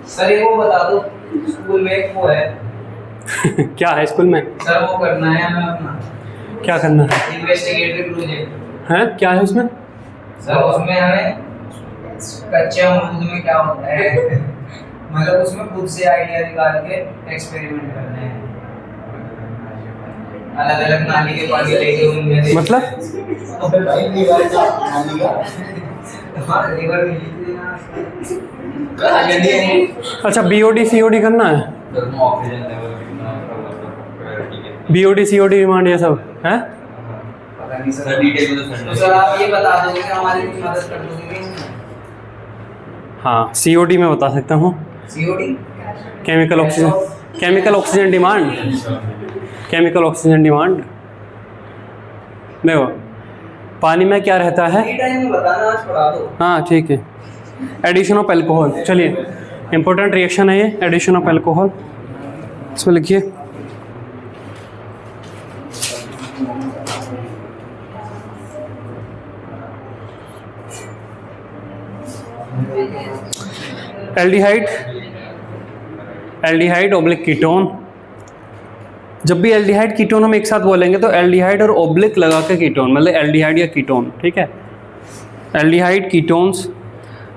Sir ये वो बता दो, स्कूल में एक वो है क्या है स्कूल में? सर वो करना है हमें अपना, क्या करना है? Investigative project. हैं क्या है उसमें? सर उसमें हमें कच्चे अमरूद में क्या होता है मतलब उसमें खुद से आइडिया निकाल के एक्सपेरिमेंट करने हैं, अलग अलग नाली के पानी लेके उनमें मतलब अबे भाई रिवर का नाली का हाँ रिवर में अच्छा BOD COD करना है? ऑक्सीजन लेवल कितना, BOD COD डिमांड ये सब है? पता नहीं सर डिटेल में। तो सर आप ये बता दोगे कि हमारी कुछ मदद कर दोगे इसमें? हाँ COD में बता सकता हूँ। COD chemical oxygen demand. Chemical oxygen demand देखो, पानी में क्या रहता है? टाइम में बताना, आज पढ़ा दो। हाँ ठीक है। एडिशन ऑफ एल्कोहल, चलिए इंपॉर्टेंट रिएक्शन है ये, एडिशन ऑफ एल्कोहल। इसमें लिखिए एल्डिहाइड ऑब्लिक कीटोन। जब भी एल्डिहाइड कीटोन हम एक साथ बोलेंगे तो एल्डिहाइड और ऑब्लिक लगा के कीटोन, मतलब एल्डिहाइड या कीटोन, ठीक है। Aldehyde ketones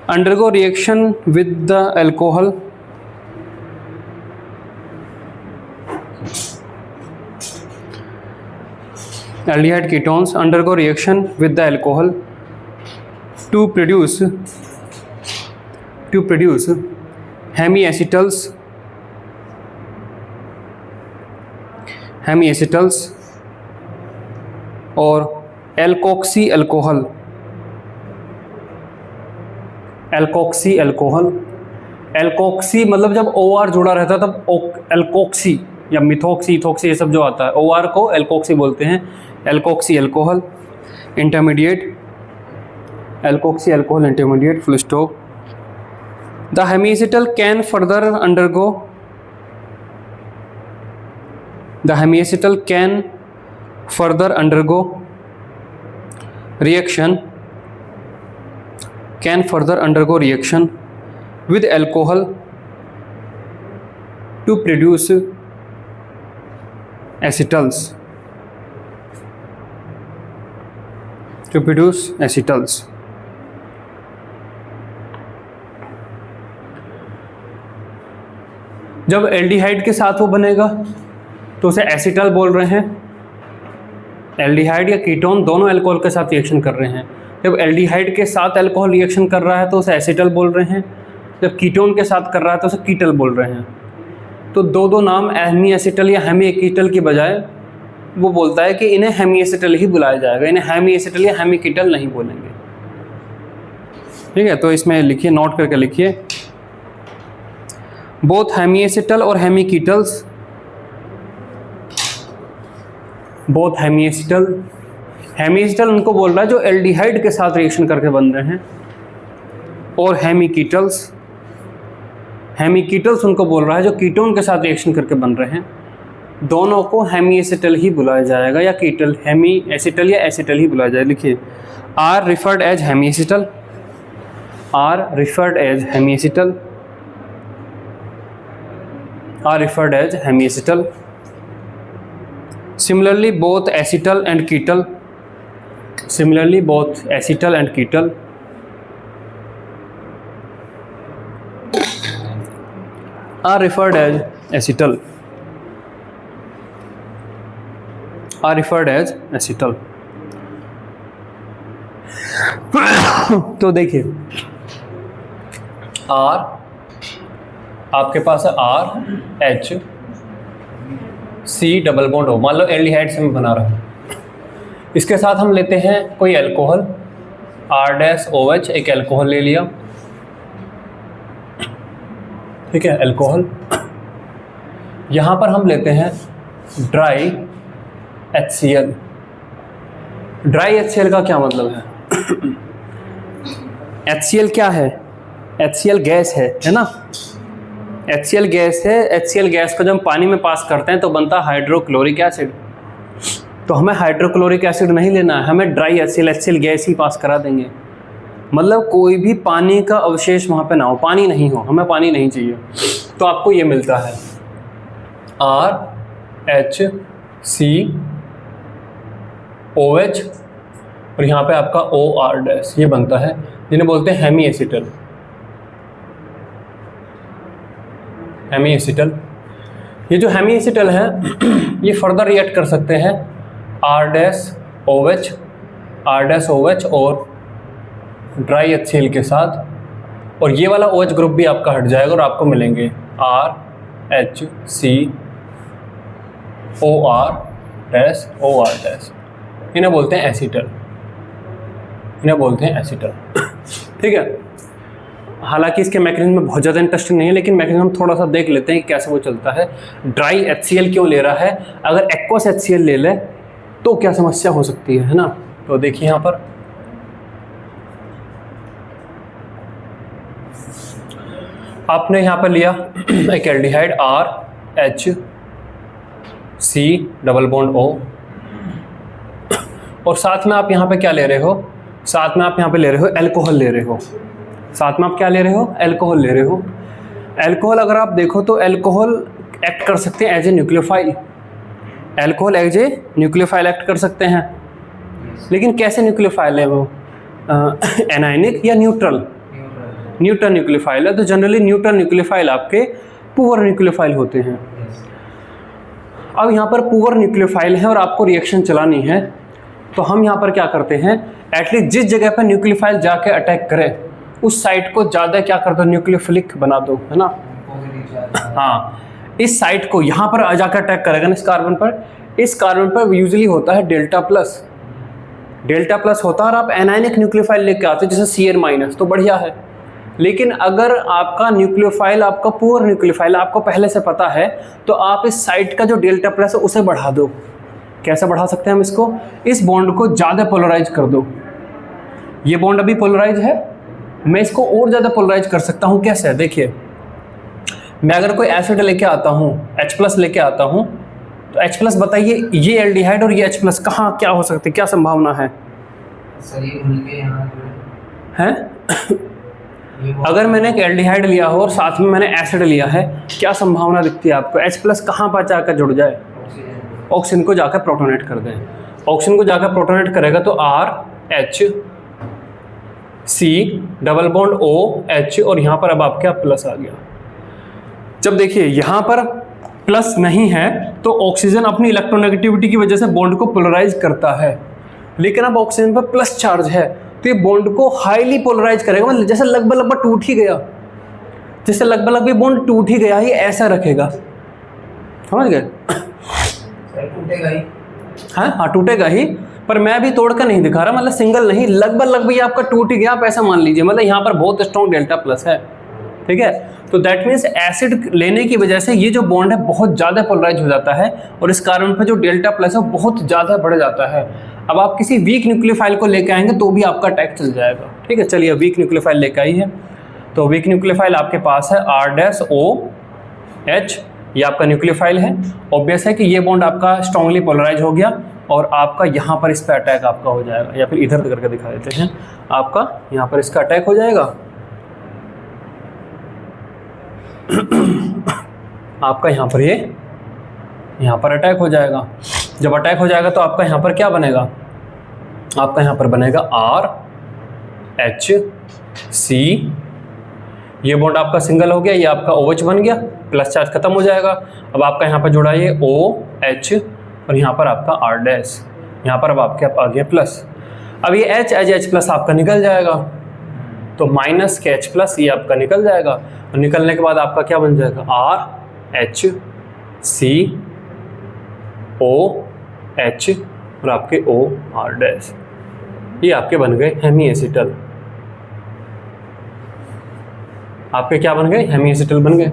undergo reaction with the alcohol aldehyde ketones undergo reaction with the alcohol to produce hemiacetals और alkoxy alcohol। एल्कोक्सी मतलब जब OR जुड़ा रहता है तब एल्कोक्सी या मिथोक्सी इथोक्सी ये सब जो आता है, OR को एल्कोक्सी बोलते हैं। Alkoxy alcohol intermediate, alkoxy alcohol intermediate, full stop. The hemiacetal can further undergo reaction with alcohol to produce acetals जब एल्डिहाइड के साथ वो बनेगा तो उसे एसिटल बोल रहे हैं। एल्डिहाइड या कीटोन दोनों अल्कोहल के साथ रिएक्शन कर रहे हैं। जब एल्डिहाइड के साथ अल्कोहल रिएक्शन कर रहा है तो उसे एसिटल बोल रहे हैं, जब कीटोन के साथ कर रहा है तो उसे कीटल बोल रहे हैं। तो दो नाम हेमीएसिटल या हेमीकीटल की बजाय वो बोलता है कि इन्हें हेमीएसिटल ही बुलाया जाएगा, इन्हें हेमीएसिटल या हेमीकीटल नहीं बोलेंगे, ठीक है। तो इसमें लिखिए, नोट करके लिखिए, बोथ हेमीएसिटल और हेमीकीटल्स, बोथ हेमीएसिटल उनको बोल रहा है जो एल्डिहाइड के साथ रिएक्शन करके बन रहे हैं, और हेमीकीटल्स उनको बोल रहा है जो कीटोन के साथ रिएक्शन करके बन रहे हैं। दोनों को हेमीएसिटल ही बुलाया जाएगा या कीटल, हेमीएसिटल या एसिटल ही बुलाया जाएगा। लिखिए, are referred as hemiacetal. Similarly, both acetal and ketal are referred as acetal. तो देखिए, R आपके पास है RHC डबल बॉन्ड हो, मान लो एल्डिहाइड से मैं बना रहा हूँ। इसके साथ हम लेते हैं कोई अल्कोहल, R-OH, एक अल्कोहल ले लिया, ठीक है, अल्कोहल। यहाँ पर हम लेते हैं ड्राई HCl। ड्राई HCl का क्या मतलब है? HCl क्या है? HCl गैस है ना? HCl गैस है। HCl गैस को जब हम पानी में पास करते हैं तो बनता है हाइड्रोक्लोरिक एसिड। तो हमें हाइड्रोक्लोरिक एसिड नहीं लेना है, हमें ड्राई HCl गैस ही पास करा देंगे। मतलब कोई भी पानी का अवशेष वहाँ पे ना हो, पानी नहीं हो, हमें पानी नहीं चाहिए, तो आपको ये मिलता है RHCOH और यहाँ पे आपका OR-, ये बनता है, जिन्हें बोलते हैं हेमी एसिटल। हेमी एसिटल, ये जो हेमी एसिटल है ये फर्दर रिएक्ट कर सकते हैं R-OH और ड्राई HCl के साथ, और ये वाला OH ग्रुप भी आपका हट जाएगा और आपको मिलेंगे RHCOR-, इन्हें बोलते हैं एसिटल, इन्हें बोलते हैं एसिटल। ठीक है, हालांकि इसके मैकेनिज्म में बहुत ज़्यादा इंटरेस्टिंग नहीं है, लेकिन मैकेनिज्म थोड़ा सा देख लेते हैं कि कैसे वो चलता है। ड्राई HCl क्यों ले रहा है, अगर एक्वस HCl ले ले तो क्या समस्या हो सकती है ना। तो देखिए यहाँ पर आपने यहाँ पर लिया एक एल्डिहाइड RHC⸻O और साथ में आप यहाँ पे क्या ले रहे हो, साथ में आप यहाँ पे ले रहे हो एल्कोहल ले रहे हो, साथ में आप क्या ले रहे हो, एल्कोहल ले रहे हो। एल्कोहल अगर आप देखो तो एल्कोहल एक्ट कर सकते हैं as a nucleophile, alcohol as a nucleophile act कर सकते हैं, लेकिन कैसे न्यूक्लियोफाइल है वो, एनायनिक या न्यूट्रल, न्यूट्रल न्यूक्लियोफाइल है। तो जनरली न्यूट्रल न्यूक्लियोफाइल आपके पुअर न्यूक्लियोफाइल होते हैं। अब यहाँ पर पुअर न्यूक्लियोफाइल है और आपको रिएक्शन चलानी है, तो हम यहाँ पर क्या करते हैं, एटलीस्ट जिस जगह पर न्यूक्लियोफाइल जाके अटैक करे उस साइट को ज़्यादा क्या कर दो, न्यूक्लियोफिलिक बना दो, है ना। हाँ, इस साइट को यहाँ पर जाकर अटैक करेगा ना इस कार्बन पर, इस कार्बन पर यूजुअली होता है डेल्टा प्लस होता है, और आप एनायनिक न्यूक्लियोफाइल लेके आते हो जैसे Cn-, तो बढ़िया है। लेकिन अगर आपका न्यूक्लियोफाइल आपका पुअर न्यूक्लियोफाइल आपको पहले से पता है, तो आप इस साइट का जो डेल्टा प्लस है उसे बढ़ा दो। कैसे बढ़ा सकते हैं हम इसको, इस बॉन्ड को ज़्यादा पोलराइज कर दो। ये बॉन्ड अभी पोलराइज है, मैं इसको और ज़्यादा पोलराइज कर सकता हूँ। कैसे, देखिए मैं अगर कोई एसिड लेके आता हूँ, H+ लेके आता हूँ, तो H+ बताइए ये एल्डिहाइड और ये H+ कहाँ क्या हो सकती है, क्या संभावना है सर, ये घुल के यहाँ हैं। अगर मैंने एक एल्डिहाइड लिया हो और साथ में मैंने एसिड लिया है, क्या संभावना दिखती है आपको, H+ कहाँ पर जाकर जुड़ जाए, ऑक्सीजन को जाकर प्रोटोनेट कर दें। ऑक्सीजन को जाकर प्रोटोनेट करेगा तो RHC⸻O⸻H और यहाँ पर अब आपके प्लस आ गया। जब देखिए यहाँ पर प्लस नहीं है तो ऑक्सीजन अपनी इलेक्ट्रोनेगेटिविटी की वजह से बॉन्ड को पोलराइज करता है, लेकिन अब ऑक्सीजन पर प्लस चार्ज है तो ये बॉन्ड को हाईली पोलराइज करेगा, मतलब जैसे लगभग टूट ही गया, जैसे लगभग बॉन्ड टूट ही गया, ये ऐसा रखेगा, समझ गए। टूटेगा ही, हाँ टूटेगा ही, पर मैं भी तोड़ कर नहीं दिखा रहा, मतलब सिंगल नहीं, लगभग ये आपका टूट ही गया, आप ऐसा मान लीजिए, मतलब यहाँ पर बहुत स्ट्रॉन्ग डेल्टा प्लस है। ठीक है, तो दैट मीन्स एसिड लेने की वजह से ये जो बॉन्ड है बहुत ज़्यादा पोलराइज हो जाता है और इस कारण पर जो डेल्टा प्लस है वो बहुत ज़्यादा बढ़ जाता है। अब आप किसी वीक न्यूक्लियोफाइल को लेकर आएंगे तो भी आपका अटैक चल जाएगा। ठीक है, चलिए वीक न्यूक्लियोफाइल लेकर आई है, तो वीक न्यूक्लियोफाइल आपके पास है R-OH, ये आपका न्यूक्लियोफाइल है। ऑब्वियस है कि ये बॉन्ड आपका स्ट्रांगली पोलराइज हो गया और आपका यहाँ पर इस पर अटैक आपका हो जाएगा, या फिर इधर करके दिखा देते हैं, आपका यहाँ पर इसका अटैक हो जाएगा। आपका यहाँ पर यहाँ पर अटैक हो जाएगा। जब अटैक हो जाएगा तो आपका यहाँ पर क्या बनेगा, आपका यहाँ पर बनेगा RHC, ये बॉन्ड आपका सिंगल हो गया, ये आपका OH बन गया, प्लस चार्ज खत्म हो जाएगा। अब आपका यहाँ पर जुड़ा ये OH और यहाँ पर आपका R', यहाँ पर अब आपके आ गया प्लस। अब ये H आपका निकल जाएगा, तो माइनस के H+ ये आपका निकल जाएगा, और निकलने के बाद आपका क्या बन जाएगा, RHCOH और आपके OR', ये आपके बन गए हेमी एसिटल। आपके क्या बन गए, हेमी एसिटल बन गए।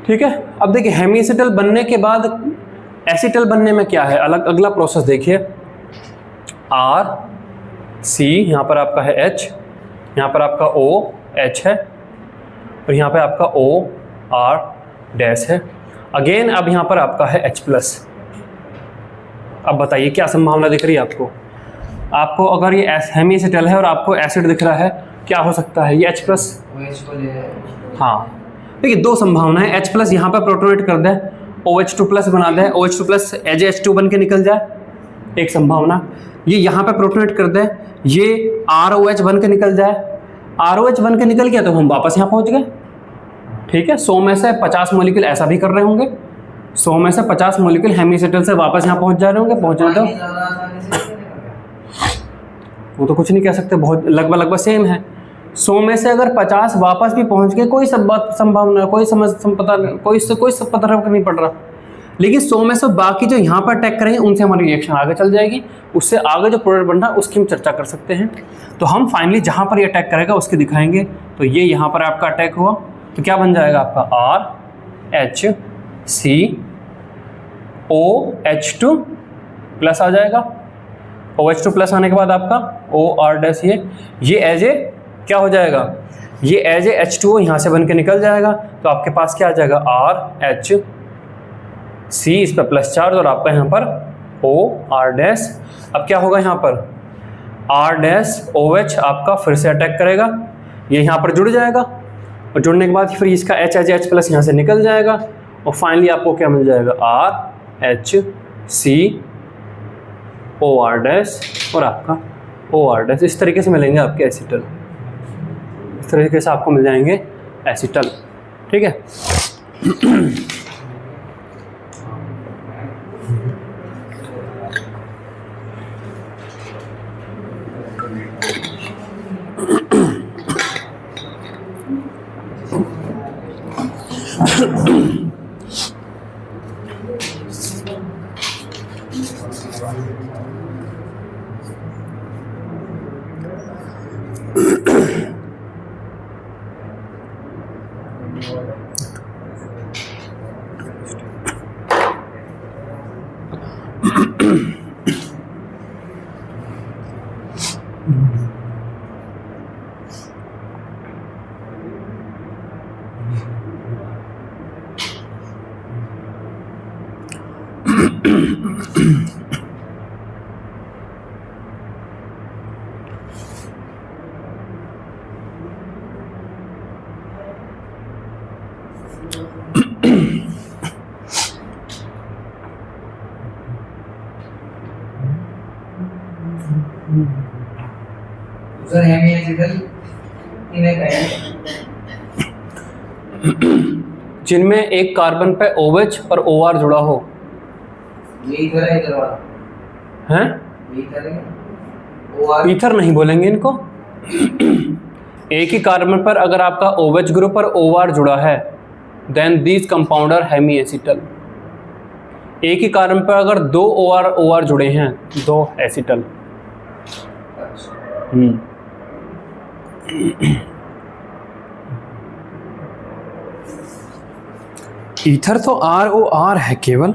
ठीक है, अब देखिए हेमी एसिटल बनने के बाद एसिटल बनने में क्या है, अगला प्रोसेस देखिए, RC, यहाँ पर आपका है H, यहाँ पर आपका OH है और यहाँ पे आपका OR' है। अगेन अब यहाँ पर आपका है H+। अब बताइए क्या संभावना दिख रही है आपको, आपको अगर ये हेमी एसिटल है और आपको एसिड दिख रहा है, क्या हो सकता है? ये H प्लस। OH को ले हाँ, देखिए दो संभावना है। H प्लस यहाँ पर प्रोटोनेट कर दे, OH2 प्लस बना दे, OH2 प्लस H2 बन के निकल जाए, एक संभावना। ये यहाँ पे प्रोटोनेट कर दे, ये ROH बन के निकल जाए, ROH बन के निकल गया तो हम वापस यहाँ पहुँच गए। ठीक है, 100 में से 50 मॉलिक्यूल ऐसा भी कर रहे होंगे, 100 में से 50 मॉलिक्यूल हेमी एसिटल से वापस यहाँ पहुँच जा रहे होंगे। पहुँचने दो, ज़्यादा आसानी से नहीं निकलेगा। वो तो कुछ नहीं कह सकते, बहुत लगभग सेम है। 100 में से अगर 50 वापस भी पहुंच गए, कोई सब बात संभावना, कोई समझ पता कोई सब पता नहीं पड़ रहा। लेकिन 100 में से बाकी जो यहाँ पर अटैक करेंगे उनसे हमारी रिएक्शन आगे चल जाएगी, उससे आगे जो प्रोडक्ट बन रहा है उसकी हम चर्चा कर सकते हैं। तो हम फाइनली जहाँ पर ये अटैक करेगा उसकी दिखाएंगे। तो ये यहाँ पर आपका अटैक हुआ तो क्या बन जाएगा आपका RHCOH2 प्लस आ जाएगा। OH2 प्लस आने के बाद आपका OR डैश, ये एज ए क्या हो जाएगा, ये एज ए H2O यहाँ से बन के निकल जाएगा। तो आपके पास क्या आ जाएगा RHC, इस पर प्लस चार्ज और आपका यहाँ पर OR डैश। अब क्या होगा यहाँ पर R डैश OH आपका फिर से अटैक करेगा, ये यहाँ पर जुड़ जाएगा और जुड़ने के बाद फिर इसका H प्लस यहाँ से निकल जाएगा और फाइनली आपको क्या मिल जाएगा RHCOR डैश और आपका OR डैश। इस तरीके से मिलेंगे आपके एसिटल, इस तरीके से आपको मिल जाएंगे एसिटल। ठीक है। सर हेमी एसिटल इन्हें कहें जिनमें एक कार्बन पे OH और OR जुड़ा हो। ये इधर है, इधर वाला हैं? ये इधर है OR। ईथर नहीं बोलेंगे इनको। एक ही कार्बन पर अगर आपका OH ग्रुप और OR जुड़ा है then these compound are hemiacetal. एक ही कार्बन पर अगर दो OR जुड़े हैं, दो एसिटल। ईथर तो ROR है केवल,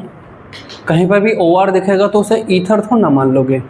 कहीं पर भी OR दिखेगा तो उसे ईथर थोड़ा ना मान लोगे।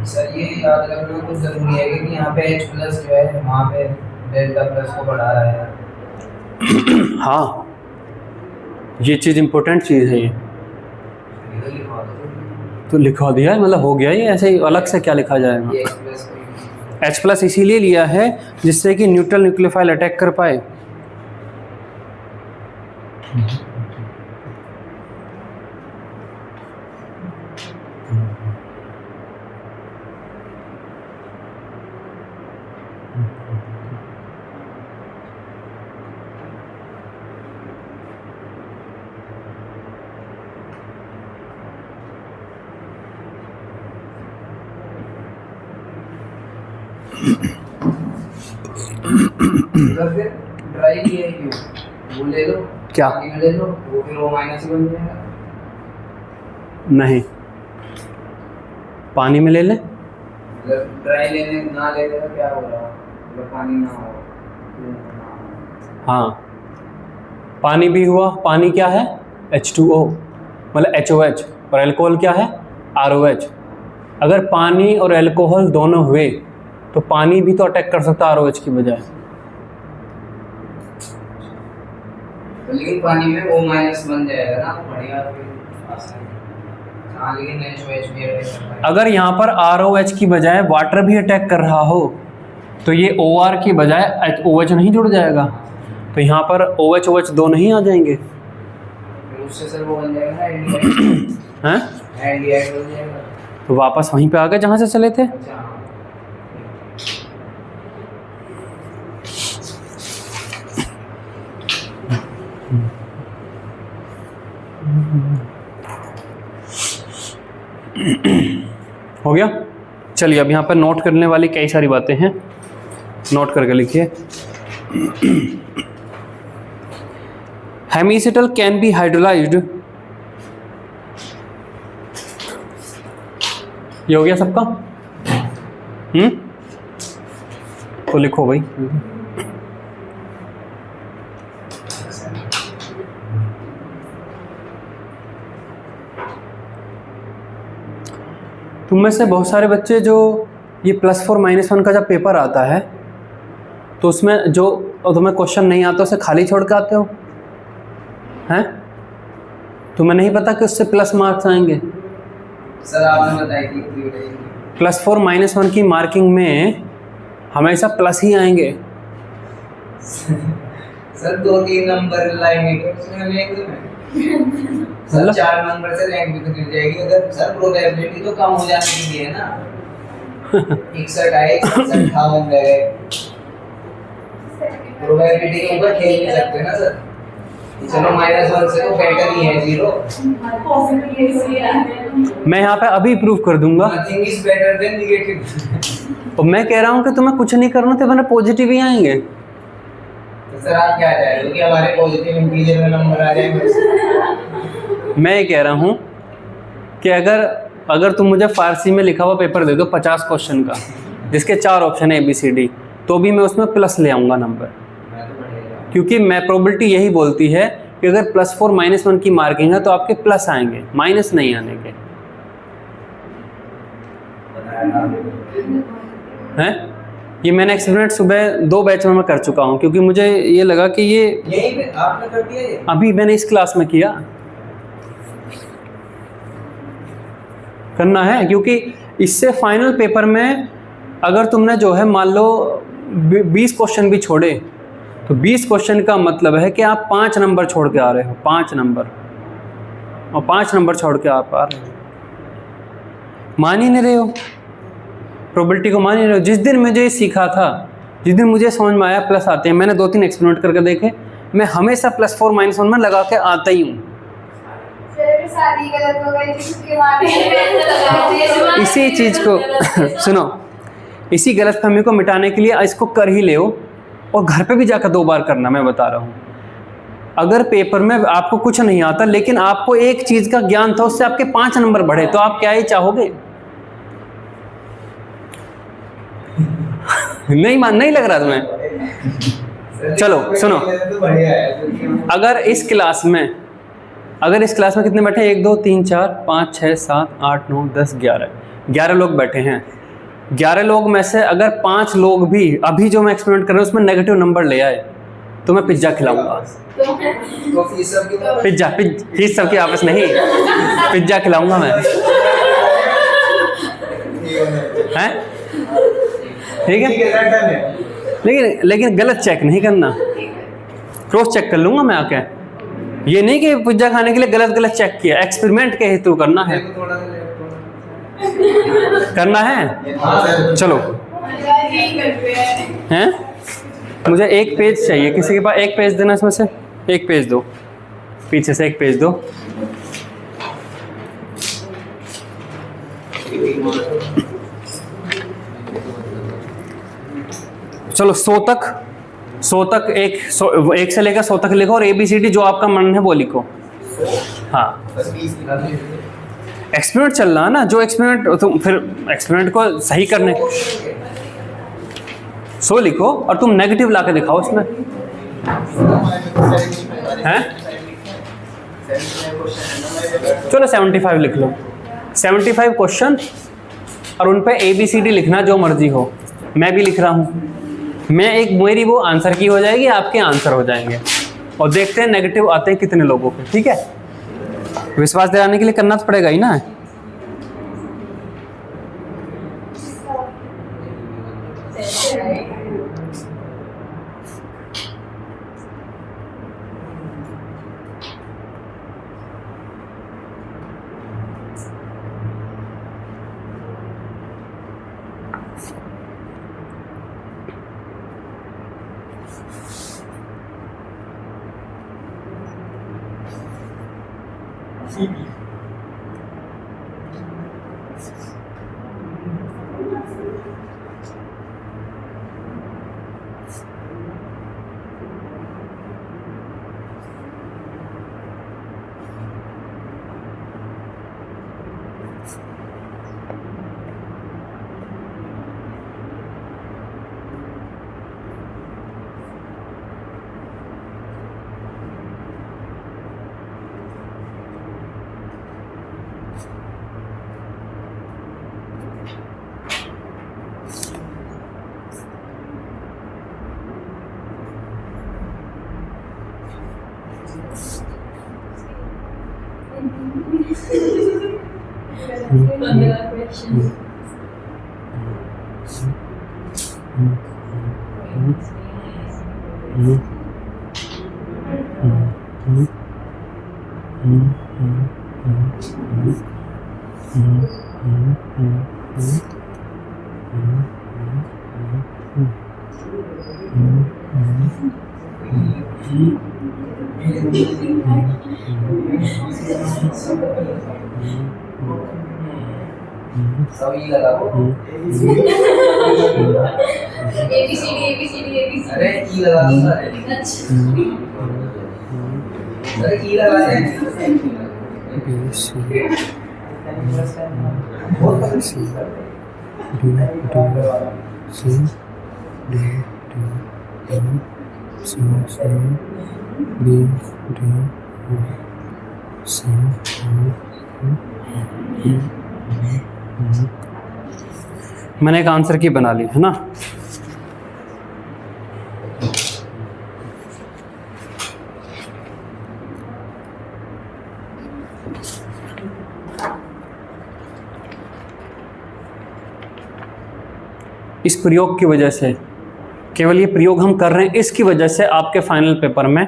सर ये याद रखना कुछ जरूरी है कि यहाँ पे H प्लस जो है वहाँ पे डेल्टा प्लस को बढ़ा रहा है। हाँ, ये चीज़ इम्पोर्टेंट चीज़ है ये। इधर लिखवा दो। तो लिखवा दिया है, मतलब हो गया ये, ऐसे ही अलग से क्या लिखा जाएगा। ये H प्लस H प्लस इसीलिए लिया है जिससे कि न्यूट्रल न्यूक्लियोफाइल अटैक कर पाए। इधर फिर ड्राई लिया है क्यों? वो ले लो, क्या? पानी में ले लो, वो फिर O माइनस ही बन जाएगा। नहीं, पानी में ले लें। मतलब ड्राई लेने ना लेने का क्या हो रहा है? मतलब पानी ना हो। हाँ, पानी भी हुआ। पानी क्या है? H2O, मतलब HOH, और अल्कोहल क्या है? ROH। अगर पानी और अल्कोहल दोनों हुए तो पानी भी तो अटैक कर सकता है ROH की बजाय। लेकिन पानी में O माइनस बन जाएगा ना, बढ़िया फिर आसान। हाँ, लेकिन HOH भी अटैक करता है। अगर यहाँ पर ROH की बजाय वाटर भी अटैक कर रहा हो तो ये OR की बजाय OH नहीं जुड़ जाएगा, तो यहाँ पर OH OH दो नहीं आ जाएंगे फिर उससे सर वो बन जाएगा ना एल्डिहाइड। हैं? एल्डिहाइड बन जाएगा। तो वापस वहीं पे आ गए जहाँ से चले थे। अच्छा हाँ। हो गया। चलिए अब यहाँ पर नोट करने वाली कई सारी बातें हैं, नोट करके लिखिए। हेमीसिटल कैन बी हाइड्रोलाइज्ड, ये हो गया सबका। तो लिखो भाई। तुम में से बहुत सारे बच्चे जो ये +4 -1 का जब पेपर आता है तो उसमें जो तुम्हें क्वेश्चन नहीं आता उसे खाली छोड़ के आते हो, हैं? तुम्हें नहीं पता कि उससे प्लस मार्क्स आएंगे। सर आपने बताई थी +4 -1 की मार्किंग में हमेशा प्लस ही आएंगे। सर 2-3 नंबर लाएंगे तो उसमें रैंक में सर 4 नंबर से रैंक भी तो गिर जाएगी। अगर सर प्रोबेबिलिटी तो कम हो जाने की है ना। 61 आए 58 गए, प्रोबेबिलिटी के ऊपर खेल नहीं सकते ना सर। चलो -1 से तो बेटर ही है 0। मैं यहाँ पे अभी प्रूव कर दूंगा। Nothing is better than negative. तो मैं कह रहा हूँ कि तुम्हें कुछ नहीं करना तो मैंने पॉजिटिव ही आएंगे। तो सर आप क्या चाह रहे हो कि हमारे पॉजिटिव इंटीजर में नंबर आ जाएंगे? मैं ये कह रहा हूँ कि अगर तुम मुझे फारसी में लिखा हुआ पेपर दे दो 50 क्वेश्चन का जिसके 4 ऑप्शन है ABCD, तो भी मैं उसमें प्लस ले आऊँगा नंबर, क्योंकि मैं प्रोबेबिलिटी यही बोलती है कि अगर +4 -1 की मार्किंग है तो आपके प्लस आएंगे, माइनस नहीं आने के, हैं? ये मैंने एक्सपेरिमेंट सुबह 2 बैच में मैं कर चुका हूँ, क्योंकि मुझे ये लगा कि ये यही आपने कर दिया ये? अभी मैंने इस क्लास में किया, करना है, क्योंकि इससे फाइनल पेपर में अगर तुमने जो है मान लो 20 क्वेश्चन भी छोड़े तो 20 क्वेश्चन का मतलब है कि आप 5 नंबर छोड़ के आ रहे हो, 5 नंबर, और 5 नंबर छोड़ के आप आ रहे हो, मान ही नहीं रहे हो, प्रोबेबिलिटी को मान ही नहीं रहे हो। जिस दिन मुझे सीखा था, जिस दिन मुझे समझ में आया प्लस आते हैं, मैंने 2-3 एक्सपेरिमेंट करके देखे, मैं हमेशा +4 -1 में लगा के आता ही हूँ। इसी चीज़ को सुनो, इसी गलतफहमी को मिटाने के लिए इसको कर ही ले, और घर पे भी जाकर 2 बार करना। मैं बता रहा हूँ, अगर पेपर में आपको कुछ नहीं आता लेकिन आपको एक चीज़ का ज्ञान था, उससे आपके 5 नंबर बढ़े, तो आप क्या ही चाहोगे? नहीं लग रहा तुम्हें? चलो सुनो, अगर इस क्लास में कितने बैठे हैं? 1 2 3 4 5 6 7 8 9 10 11 लोग बैठे हैं। 11 लोग में से अगर 5 लोग भी अभी जो मैं एक्सपेरिमेंट कर रहा हूँ उसमें नेगेटिव नंबर ले आए तो मैं पिज्जा खिलाऊंगा। तो फीस सबकी आपस नहीं, पिज्जा खिलाऊंगा मैं, हैं? ठीक है, लेकिन गलत चेक नहीं करना, क्रॉस चेक कर लूंगा मैं आके। ये नहीं कि पिज्जा खाने के लिए गलत चेक किया, एक्सपेरिमेंट के हेतु करना है, चलो हैं? मुझे एक पेज चाहिए, किसी के पास एक पेज देना, इसमें से एक पेज दो, पीछे से एक पेज दो। चलो 100 तक 100 तक, 1 से लेकर 100 तक लिखो और ABCD जो आपका मन है वो लिखो। हाँ, बस 20 निकाल लो। एक्सपेरिमेंट चल रहा है ना, जो एक्सपेरिमेंट तुम फिर एक्सपेरिमेंट को सही करने 100 लिखो और तुम नेगेटिव ला के दिखाओ इसमें, हैं? चलो 75 लिख लो, 75 क्वेश्चन और उन पे ABCD लिखना जो मर्जी हो। मैं भी लिख रहा हूँ, मैं एक मेरी वो आंसर की हो जाएगी, आपके आंसर हो जाएंगे और देखते हैं नेगेटिव आते हैं कितने लोगों के। ठीक है, विश्वास दिलाने के लिए करना तो पड़ेगा ही ना। सभी लगाओ। ABCD अरे ई लगा दो सारे। अरे ई लगा दे। मैंने एक आंसर की बना ली है ना। इस प्रयोग की वजह से, केवल ये प्रयोग हम कर रहे हैं इसकी वजह से आपके फाइनल पेपर में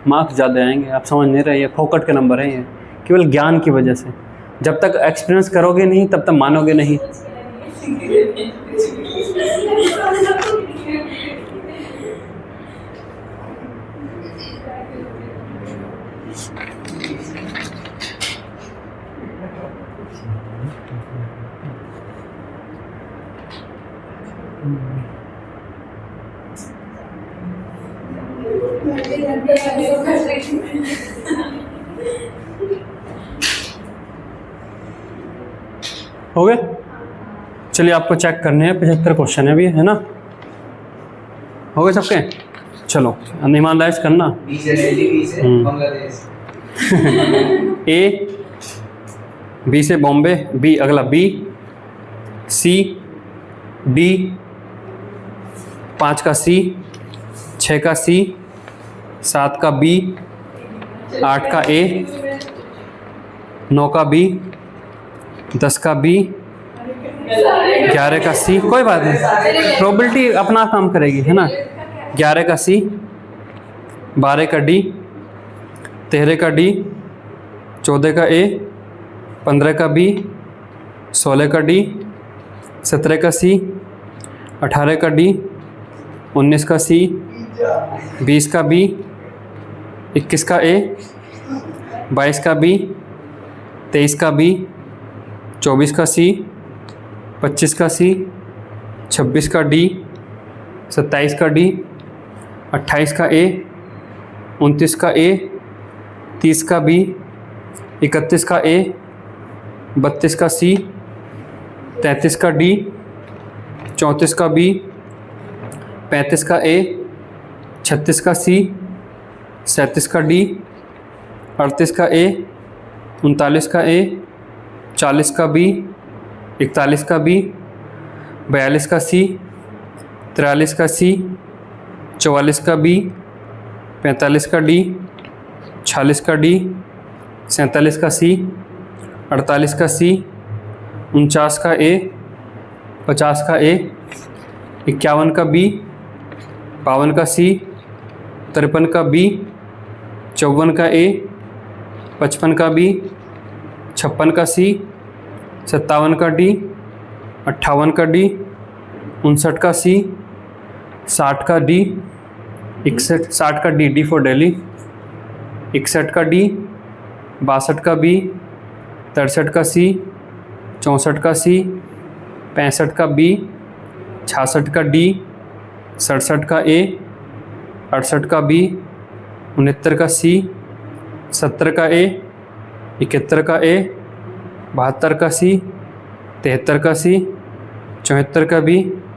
मार्क्स ज़्यादा आएंगे। आप समझ नहीं रहे, ये फोकट के नंबर है, ये केवल ज्ञान की वजह से। जब तक एक्सपीरियंस करोगे नहीं तब तक मानोगे नहीं। हो गए? चलिए आपको चेक करने हैं, 75 क्वेश्चन है अभी, है ना? हो गए सबके? चलो ईमानदारी से करना। बी से दिल्ली, बी से बांग्लादेश। ए, बी से बॉम्बे, बी अगला बी, सी, डी, 5 का सी, 6 का सी, 7 का बी, 8 का ए, 9 का बी, 10 का बी, 11 का सी। कोई बात नहीं, प्रोबेबिलिटी अपना काम करेगी, है ना? 11 का सी, 12 का डी, 13 का डी, 14 का ए, 15 का बी, 16 का डी, 17 का सी, 18 का डी, 19 का सी, 20 का बी, 21 का ए, 22 का बी, 23 का बी, 24 का सी, 25 का सी, 26 का डी, 27 का डी, 28 का A, 29 का A, 30 का B, 31 का A, 32 का C, 33 का D, 34 का B, 35 का A, 36 का C, 37 का D, 38 का A, 39 का A, 40 का B, 41 का B, 42 का C, 43 का C, 44 का B, 45 का D, 46 का D, 47 का C, 48 का C, 49 का A, 50 का A, 51 का B, 52 का C, 53 का B, 54 का A, 55 का B, 56 का C, 57 का D, 58 का D, 59 का C, 60 का D, 60 का D फॉर दिल्ली, 61 का D, 62 का B, 63 का C, 64 का C, 65 का B, 66 का D, 67 का A, 68 का B, 69 का C, 70 का A, 71 का A, 72 का C, 73 का C, 74 का B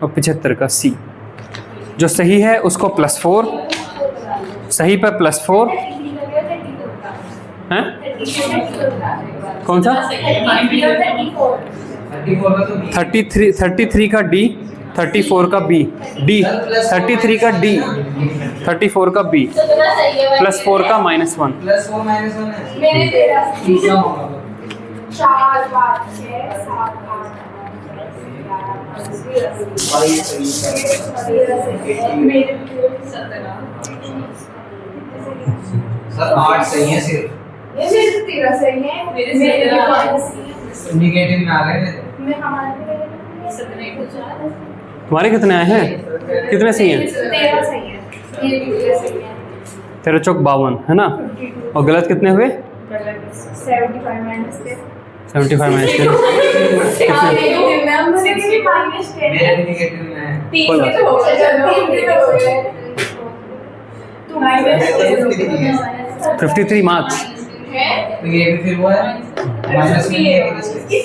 और 75 का C। जो सही है उसको +4, सही पर +4 हैं। कौन सा? 33 का D, 34 का B, D 33 का D, 34 का B, +4 का -1। +4 -1 है। मेरे 13 कितना होगा? 4 5 6 7 8 सर 8 सही है सिर्फ। निगेटिव में आ गए थे। तुम्हारे कितने आए हैं? कितने सही हैं? 13 सही है। 13 चौक 52 है ना। और गलत कितने हुए? 75 75 -10। मेरे भी निगेटिव में है। कोई बात नहीं। 53 मार्क्स। तो ये भी फिर वो है माइनस में है इसके।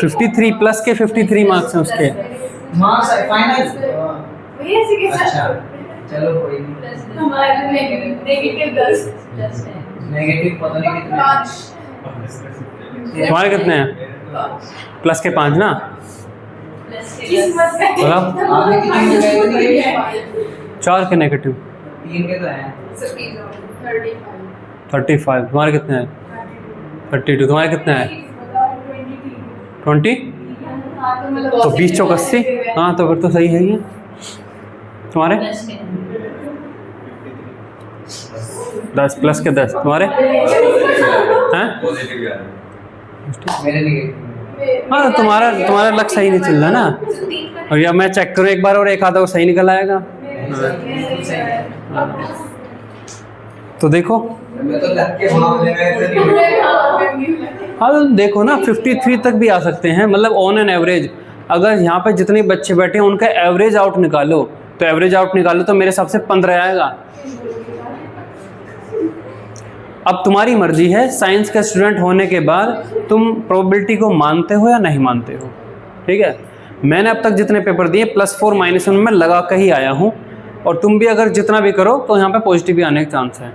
53 प्लस के 53 मार्क्स हैं उसके। Marks final. अच्छा चलो कोई नहीं। नेगेटिव पता नहीं कितने। तुम्हारे कितने हैं? प्लस के 5 ना। बोला आपने कितने निगेटिव? 4 के नेगेटिव। 3 के तो हैं। 35। तुम्हारे कितने हैं? 32। तुम्हारे कितने हैं? 20। तो 20 चौक 80। हाँ तो फिर तो सही है ये। तुम्हारे 10 प्लस के 10। तुम्हारे हैं? मेरे निगेटिव। हाँ तो तुम्हारा लक सही नहीं चल रहा ना। और या मैं चेक करूँ एक बार और एक आधा वो सही निकल आएगा। तो देखो मैं तो लग के मामले में ऐसे नहीं। हाँ तो देखो ना 53 तक भी आ सकते हैं, मतलब ऑन एन एवरेज। अगर यहाँ पे जितने बच्चे बैठे हैं उनका एवरेज आउट निकालो, तो एवरेज आउट निकालो तो मेरे हिसाब से 15 आएगा। अब तुम्हारी मर्जी है, साइंस का स्टूडेंट होने के बाद तुम प्रोबेबिलिटी को मानते हो या नहीं मानते हो। ठीक है, मैंने अब तक जितने पेपर दिए +4 -1 में लगा कर ही आया हूँ, और तुम भी अगर जितना भी करो तो यहाँ पे पॉजिटिव भी आने के चांस है।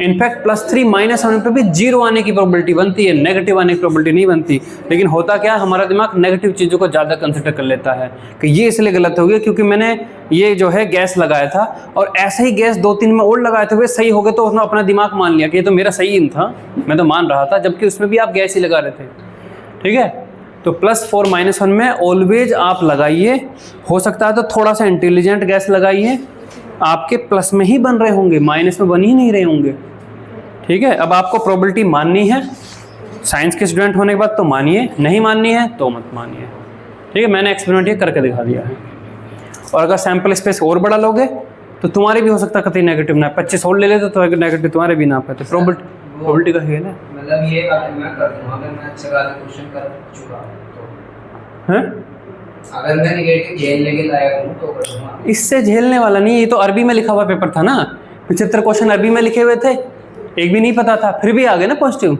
इनफैक्ट +3 -1 पे भी 0 आने की प्रोबेबिलिटी बनती है, नेगेटिव आने की प्रोबेबिलिटी नहीं बनती। लेकिन होता क्या, हमारा दिमाग नेगेटिव चीज़ों को ज़्यादा कंसिडर कर लेता है कि ये इसलिए गलत हो गया क्योंकि मैंने ये जो है गैस लगाया था, और ऐसे ही गैस 2-3 में और लगाए थे, वे सही हो गए, तो उसने अपना दिमाग मान लिया कि ये तो मेरा सही था, मैं तो मान रहा था, जबकि उसमें भी आप गैस ही लगा रहे थे। ठीक है, तो +4 -1 में ऑलवेज आप लगाइए। हो सकता है तो थोड़ा सा इंटेलिजेंट गैस लगाइए, आपके प्लस में ही बन रहे होंगे, माइनस में बन ही नहीं रहे होंगे। ठीक है, अब आपको प्रोबेबिलिटी माननी है, साइंस के स्टूडेंट होने के बाद तो मानिए, नहीं माननी है तो मत मानिए। ठीक है, मैंने एक्सपेरिमेंट ये करके दिखा दिया है। और अगर सैंपल स्पेस और बड़ा लोगे तो तुम्हारे भी हो सकता है कतई नेगेटिव ना, 25 और ले लेते तो नेगेटिव तुम्हारे भी ना पाते। प्रोबेबिलिटी का है ना, मतलब ये अगर मैं कर दूं, अगर मैं अच्छा वाला क्वेश्चन कर चुका तो हैं अगर मैं निगेटिव झेलने के लायक हूँ तो कर दूंगा। इससे झेलने वाला नहीं, ये तो अरबी में लिखा हुआ पेपर था ना, 75 क्वेश्चन अरबी में लिखे हुए थे, एक भी नहीं पता था, फिर भी आ गए ना पॉजिटिव,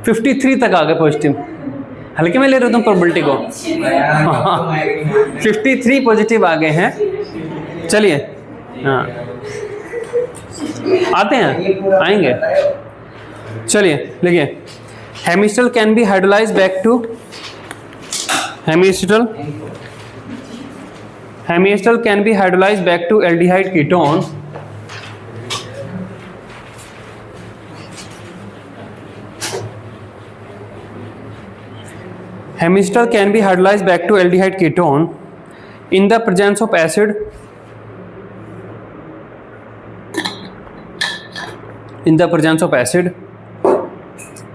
53 तक आ गए पॉजिटिव। हल्के में ले रहे हो तुम प्रोबेबिलिटी को। 53 पॉजिटिव आ गए हैं। चलिए हाँ आते हैं, आएंगे। चलिए देखिए, hemiacetal can be hydrolyse back to hemiacetal can be hydrolyzed back to aldehyde ketone hemistal can be hydrolyzed back to aldehyde ketone in the presence of acid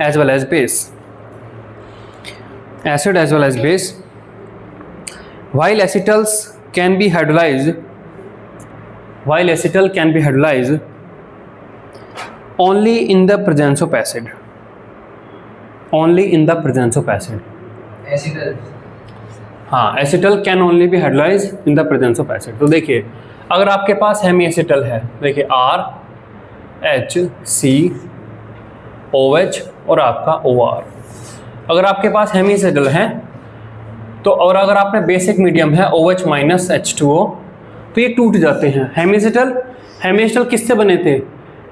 as well as base, while acetal can be hydrolyzed only in the presence of acid, acetal. हाँ, acetal can only be hydrolyse in the presence of acid. तो देखिए, अगर आपके पास Hemy acetal है, देखिए RHCOH और आपका OR, अगर आपके पास हेमी एसिटल है तो, और अगर आपने बेसिक मीडियम है OH माइनस H2O, तो ये टूट जाते हैं। हेमी एसिटल किससे बने थे?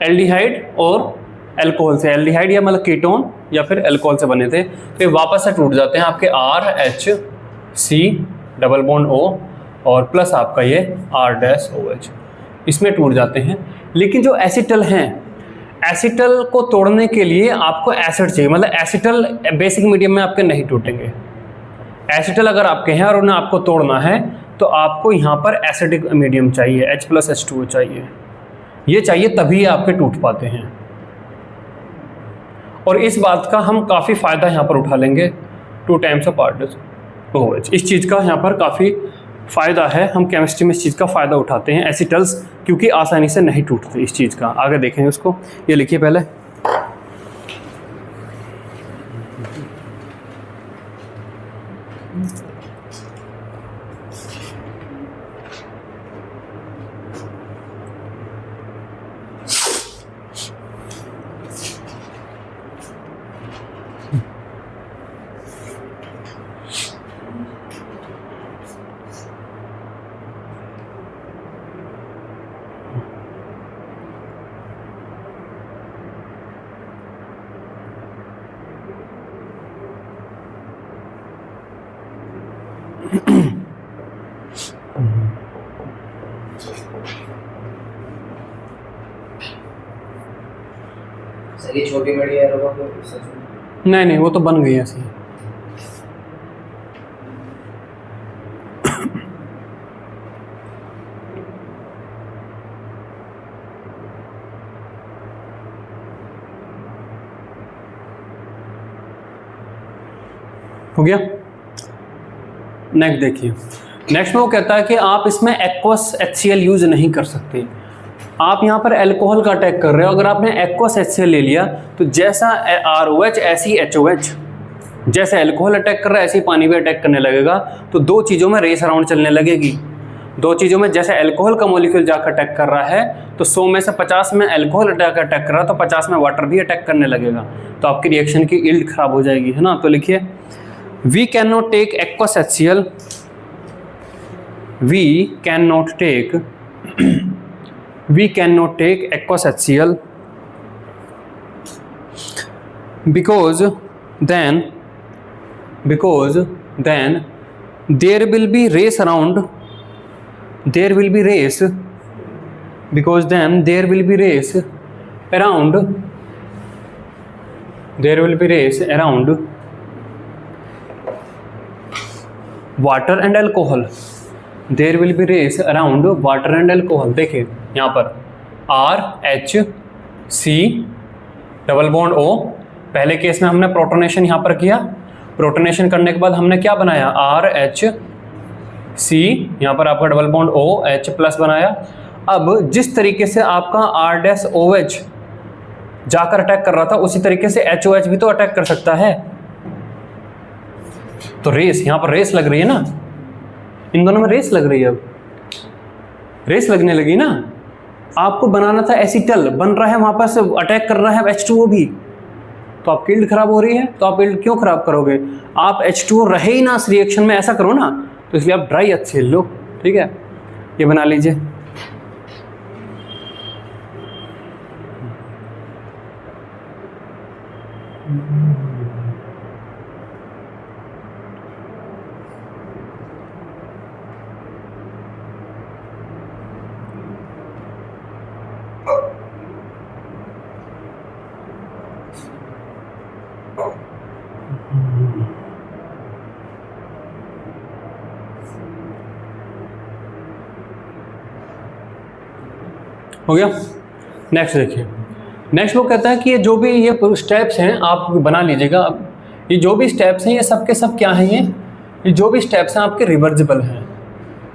एल्डिहाइड और एल्कोहल से, एल्डिहाइड या मतलब कीटोन या फिर एल्कोहल से बने थे, तो ये वापस से टूट जाते हैं आपके RHC डबल बॉन्ड O और प्लस आपका ये R-OH, इसमें टूट जाते हैं। लेकिन जो एसिटल हैं, एसिटल को तोड़ने के लिए आपको एसिड चाहिए, मतलब एसिटल बेसिक मीडियम में आपके नहीं टूटेंगे। एसिटल अगर आपके हैं और उन्हें आपको तोड़ना है तो आपको यहाँ पर एसिडिक मीडियम चाहिए, H+H2O चाहिए, ये चाहिए, तभी आपके टूट पाते हैं। और इस बात का हम काफ़ी फ़ायदा यहाँ पर उठा लेंगे, 2 टाइम्स ऑफ R-OH, इस चीज़ का यहाँ पर काफ़ी फ़ायदा है। हम केमिस्ट्री में इस चीज़ का फ़ायदा उठाते हैं, एसिटल्स क्योंकि आसानी से नहीं टूटते इस चीज़ का। आगे देखेंगे उसको, ये लिखिए पहले। सर ये छोटी बड़ी एरो का नहीं, वो तो बन गई ऐसी। हो गया। नेक्स्ट देखिए, नेक्स्ट में वो कहता है कि आप इसमें एक्वस HCl यूज नहीं कर सकते। आप यहाँ पर अल्कोहल का अटैक कर रहे हो, अगर आपने एक्वस HCl ले लिया तो जैसा ROH ऐसी HOH, जैसे अल्कोहल अटैक कर रहा है ऐसे ही पानी भी अटैक करने लगेगा। तो दो चीज़ों में रेस अराउंड चलने लगेगी। दो चीज़ों में, जैसे अल्कोहल का मॉलिक्यूल जाकर अटैक कर रहा है तो 100 में से 50 में अल्कोहल अटैक कर रहा है तो 50 में वाटर भी अटैक करने लगेगा, तो आपकी रिएक्शन की यील्ड खराब हो जाएगी, है ना। तो लिखिए, we cannot take aqueous HCl, we cannot take aqueous HCl because then there will be race around, there will be race around water and alcohol, there will be race around water and alcohol. देखिए यहाँ पर RHC double bond O, पहले केस में हमने protonation यहाँ पर किया, प्रोटोनेशन करने के बाद हमने क्या बनाया, RHC, यहाँ पर आपका डबल बॉन्ड OH प्लस बनाया। अब जिस तरीके से आपका R-OH जाकर अटैक कर रहा था उसी तरीके से HOH भी तो अटैक कर सकता है, तो रेस, यहाँ पर रेस लग रही है ना, इन दोनों में रेस लग रही है, अब रेस लगने लगी ना। आपको बनाना था एसिटल, बन रहा है वहाँ पर से अटैक कर रहा है H2O भी, तो आपकी यील्ड खराब हो रही है। तो आप यील्ड क्यों खराब करोगे? आप H2O रहे ही ना इस रिएक्शन में, ऐसा करो ना। तो इसलिए आप ड्राई HCl लो, ठीक है, ये बना लीजिए। हो गया। नेक्स्ट देखिए, नेक्स्ट वो कहता है कि ये जो भी ये स्टेप्स हैं आप बना लीजिएगा। अब ये जो भी स्टेप्स हैं ये सब के सब क्या हैं, ये जो भी स्टेप्स हैं आपके रिवर्जिबल हैं।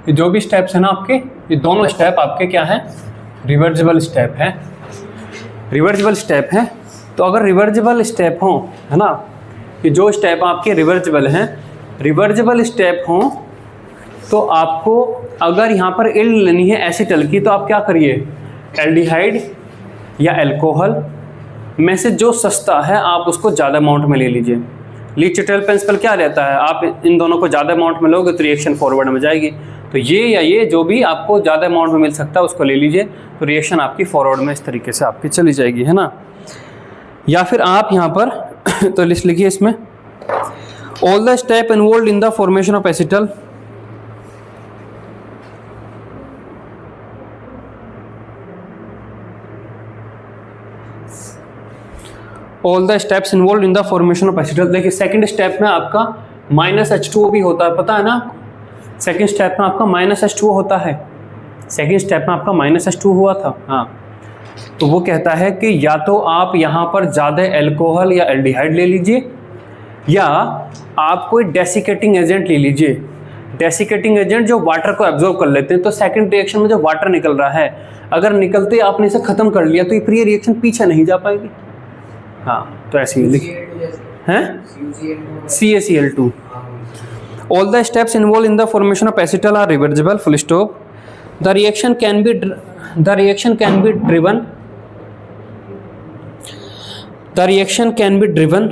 ये जो भी स्टेप्स हैं ना आपके, ये दोनों स्टेप आपके क्या हैं, रिवर्जिबल स्टेप हैं, रिवर्जिबल स्टेप हैं। तो अगर रिवर्जिबल स्टेप हों, है ना, ये जो स्टेप आपके रिवर्जिबल हैं, रिवर्जिबल स्टेप हों, तो आपको अगर यहाँ पर यील्ड लेनी है एसिटल की, तो आप क्या करिए, एल्डिहाइड या अल्कोहल में से जो सस्ता है आप उसको ज़्यादा अमाउंट में ले लीजिए। लीच-चिटरेल प्रिंसिपल क्या रहता है, आप इन दोनों को ज़्यादा अमाउंट में लोगे तो रिएक्शन फॉरवर्ड में जाएगी। तो ये या ये जो भी आपको ज़्यादा अमाउंट में मिल सकता है उसको ले लीजिए, तो रिएक्शन आपकी फॉरवर्ड में इस तरीके से आपकी चली जाएगी, है ना। या फिर आप यहाँ पर तो लिस्ट लिखिए इसमें, all the step involve in the formation of acetal, all the steps involve in the formation of acetal. देखिए सेकंड स्टेप में आपका -H2O भी होता है, पता है ना। सेकंड स्टेप में आपका -H2O होता है, सेकंड स्टेप में आपका -H2O हुआ था, हाँ। तो वो कहता है कि या तो आप यहाँ पर ज़्यादा अल्कोहल या एल्डिहाइड ले लीजिए, या आप कोई डेसिकेटिंग एजेंट ले लीजिए। डेसिकेटिंग एजेंट जो वाटर को एब्जॉर्ब कर लेते हैं। तो सेकंड रिएक्शन में जो वाटर निकल रहा है, अगर निकलते आपने इसे ख़त्म कर लिया तो ये प्री रिएक्शन पीछे नहीं जा पाएगी। हाँ, तो ऐसे ही लिख हैं, CaCl2। All the steps involve in the formation of acetal are reversible, full stop. The reaction can be driven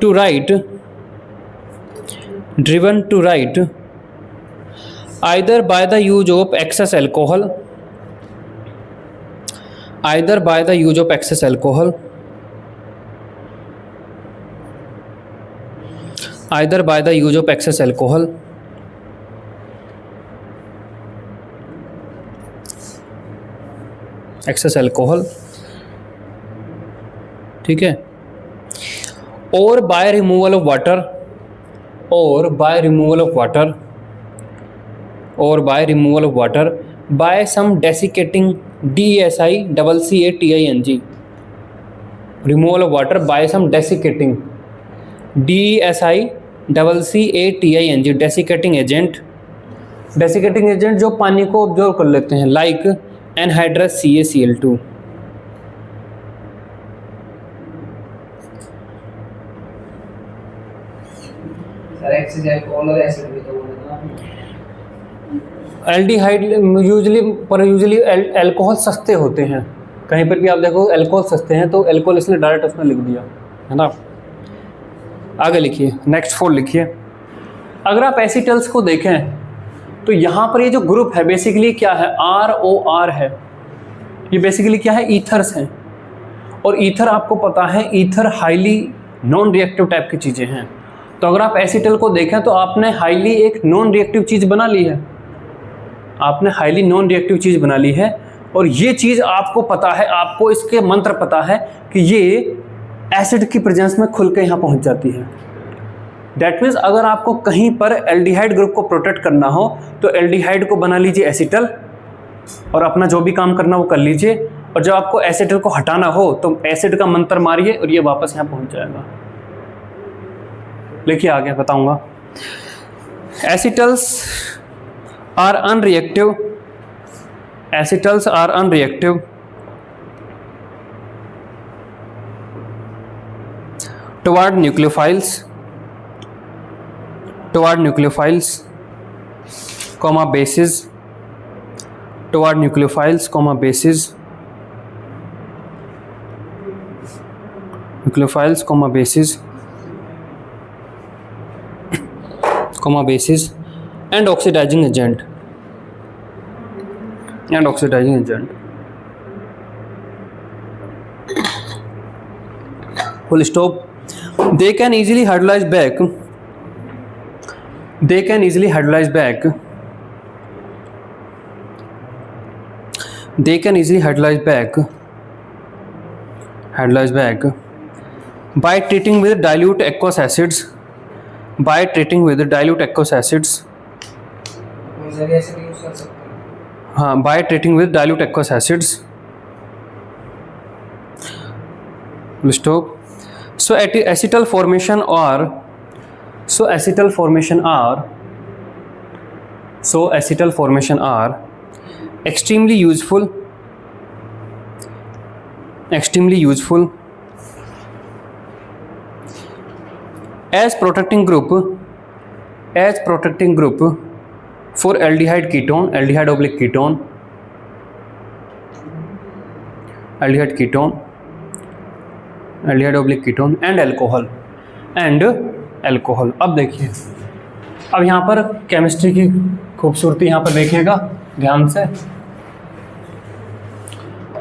to write either by the use of excess alcohol, either by the use of excess alcohol, either by the use of excess alcohol, excess alcohol, ठीक है, or by removal of water, or by removal of water, or by removal of water by some desiccating DESI-CATING, removal of water by some desiccating DESI-CATING, desiccating agent, desiccating agent जो पानी को absorb कर लेते हैं, like anhydrous CaCl2। Aldehyde usually alcohol सस्ते होते हैं, कहीं पर भी आप देखो अल्कोहल सस्ते हैं, तो अल्कोहल इसने डायरेक्ट उसमें लिख दिया, है ना। आगे लिखिए, नेक्स्ट 4 लिखिए। अगर आप एसिटल्स को देखें तो यहाँ पर ये जो ग्रुप है बेसिकली क्या है, ROR है। ये बेसिकली क्या है, ईथर्स हैं। और ईथर आपको पता है, ether highly non reactive type की चीज़ें हैं। तो अगर आप एसिटल को देखें तो आपने हाईली एक नॉन रिएक्टिव चीज़ बना ली है, आपने हाईली नॉन रिएक्टिव चीज़ बना ली है। और ये चीज़ आपको पता है, आपको इसके मंत्र पता है कि ये एसिड की प्रेजेंस में खुल के यहाँ पहुँच जाती है। डैट मीन्स अगर आपको कहीं पर एल्डिहाइड ग्रुप को प्रोटेक्ट करना हो तो एल्डिहाइड को बना लीजिए एसिटल, और अपना जो भी काम करना वो कर लीजिए। और जब आपको एसिटल को हटाना हो तो एसिड का मंत्र मारिए और ये वापस यहाँ पहुँच जाएगा। लिखिए आगे बताऊँगा। एसिटल्स are unreactive, acetals are unreactive toward nucleophiles, toward nucleophiles, comma bases, toward nucleophiles, comma bases, nucleophiles, comma bases, comma bases, and oxidizing agent, and oxidizing agent. Full stop. They can easily hydrolyze back. They can easily hydrolyze back. They can easily hydrolyze back. Hydrolyze back by treating with dilute aqueous acids. By treating with dilute aqueous acids. कोई जरिए से use कर सकते हैं। हाँ, by treating with dilute aqueous acids. Stop. So acetal formation are extremely useful as protecting group for aldehyde ketone, aldehyde ketone and alcohol. अब देखिए, अब यहाँ पर केमिस्ट्री की खूबसूरती यहाँ पर देखिएगा ध्यान से।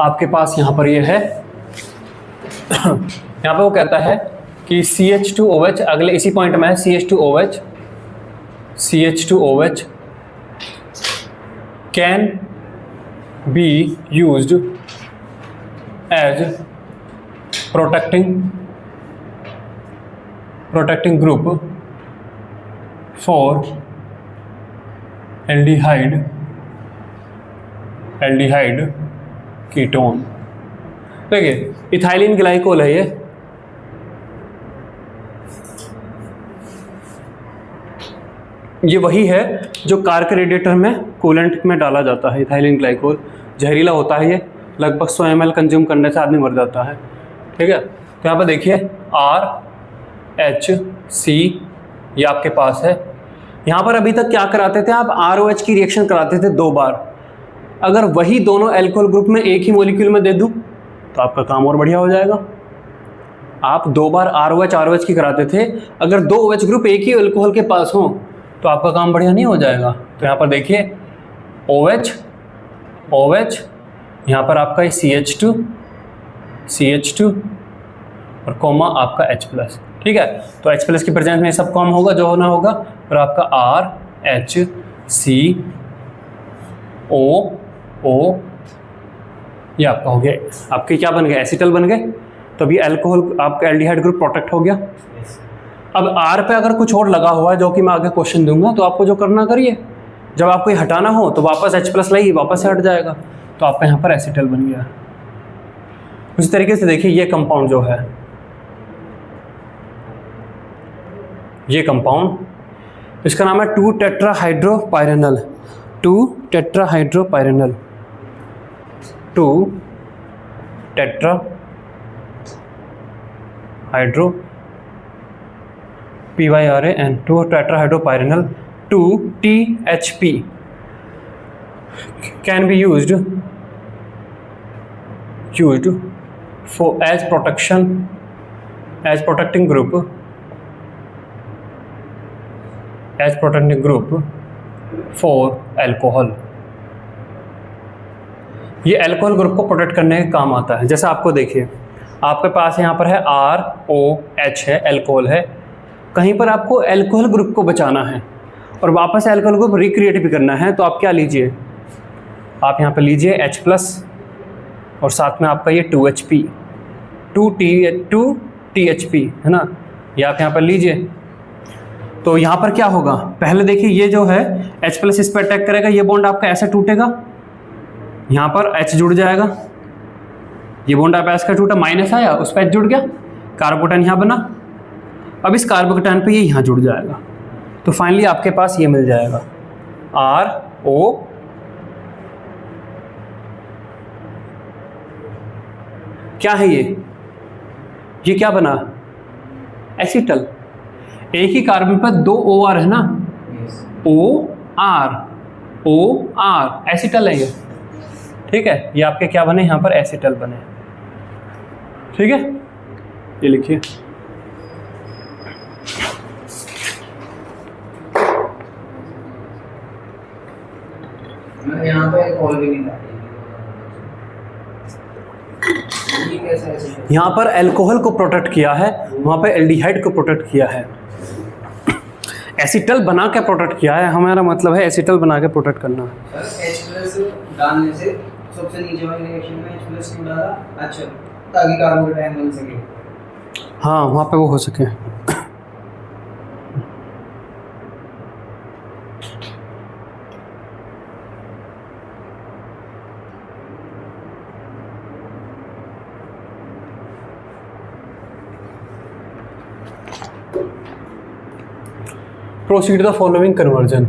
आपके पास यहाँ पर ये है यहाँ पर वो कहता है कि CH2OH, अगले इसी पॉइंट में है CH2OH can be used as protecting group for aldehyde ketone। देखिए इथाइलिन ग्लाइकोल है ये वही है जो कार के रेडिएटर में कूलेंट में डाला जाता है। इथाइलिन ग्लाइकोल जहरीला होता है, ये लगभग 100 ml कंज्यूम करने से आदमी मर जाता है। ठीक है, तो यहाँ पर देखिए RHC ये आपके पास है। यहाँ पर अभी तक क्या कराते थे आप, ROH की रिएक्शन कराते थे 2 बार। अगर वही दोनों एल्कोहल ग्रुप में एक ही मॉलिक्यूल में दे दूँ तो आपका काम और बढ़िया हो जाएगा। आप 2 बार ROH की कराते थे, अगर 2 OH ग्रुप एक ही एल्कोहल के पास हों तो आपका काम बढ़िया नहीं हो जाएगा। तो यहाँ पर देखिए OH यहाँ पर आपका CH2 और कोमा आपका H+। ठीक है, तो H+ की प्रेजेंस में सब कम होगा जो होना होगा, और आपका RHCOO ये आपका हो गया। आपके क्या बन गए, एसिटल बन गए। तो अभी अल्कोहल आपका एल्डिहाइड ग्रुप प्रोटेक्ट हो गया। अब R पे अगर कुछ और लगा हुआ है जो कि मैं आगे क्वेश्चन दूंगा, तो आपको जो करना करिए, जब आपको ये हटाना हो तो वापस H+ लाइए, वापस से हट जाएगा, तो आपका यहाँ पर एसिटल बन गया। उसी तरीके से देखिए ये कंपाउंड जो है, ये कंपाउंड इसका नाम है 2-tetrahydropyranol। 2-tetrahydropyranol PYRAN 2-tetrahydropyranol 2-THP can be used for as protecting group for alcohol। ये अल्कोहल ग्रुप को प्रोटेक्ट करने के काम आता है। जैसा आपको देखिए, आपके पास यहाँ पर है ROH है, अल्कोहल है, कहीं पर आपको अल्कोहल ग्रुप को बचाना है और वापस अल्कोहल ग्रुप रिक्रिएट भी करना है, तो आप क्या लीजिए, आप यहाँ पर लीजिए H+ और साथ में आपका ये 2HP 2THP है ना, ये आप यहाँ पर लीजिए। तो यहाँ पर क्या होगा, पहले देखिए ये जो है H+ इस पर अटैक करेगा, ये बॉन्ड आपका ऐसे टूटेगा, यहाँ पर H जुड़ जाएगा, ये बॉन्ड आपका ऐसा टूटा, माइनस आया, उस पर H जुड़ गया, कार्बोकेटाइन यहाँ बना, अब इस कार्बोकेटाइन पे ये यहाँ जुड़ जाएगा, तो फाइनली आपके पास ये मिल जाएगा RO क्या है ये क्या बना, एसिटल। एक ही कार्बन पर 2 OR है ना, यस OR एसिटल है ये, ठीक है। ये आपके क्या बने यहाँ पर, एसिटल बने, ठीक है। ये लिखिए मैं यहाँ पे अल्कोहल भी नहीं डाली। ये कैसे है? यहाँ पर अल्कोहल को प्रोटेक्ट किया है, वहाँ पे एल्डिहाइड को प्रोटेक्ट किया है। एसिटल बना के प्रोटेक्ट किया है, हमारा मतलब है एसिटल बना के प्रोटेक्ट करना। सर H+ डालने से सबसे नीचे वाली रिएक्शन में H+ क्यों डाला? अच्छा, ताकि कार्बन का बन सके। हाँ, वहाँ पे वो हो सके। Proceed the following conversion.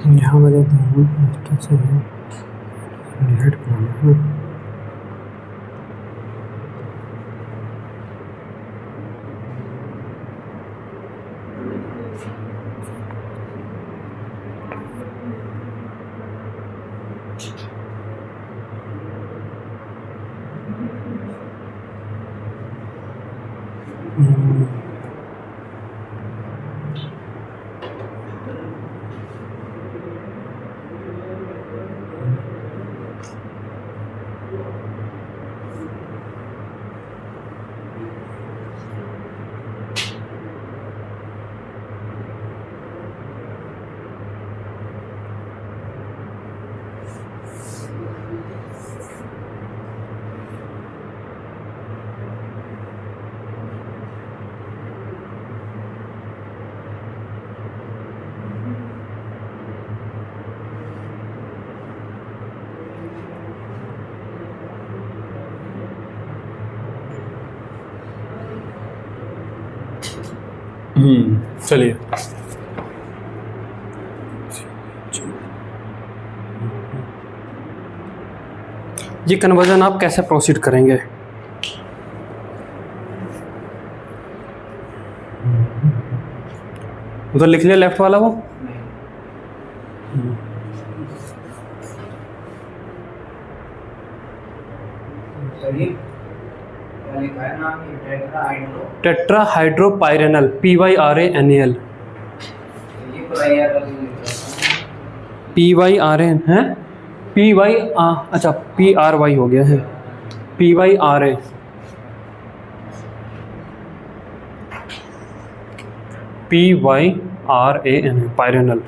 यहाँ वाले कैसे है डिवाइड करना है। चलिए ये कन्वर्जन आप कैसे प्रोसीड करेंगे? उधर लिख लिया लेफ्ट वाला वो। टेट्राहाइड्रोपाइरेनल PYRANAL। PYRAN है अच्छा PRY हो गया है PYRA पाइरेनल।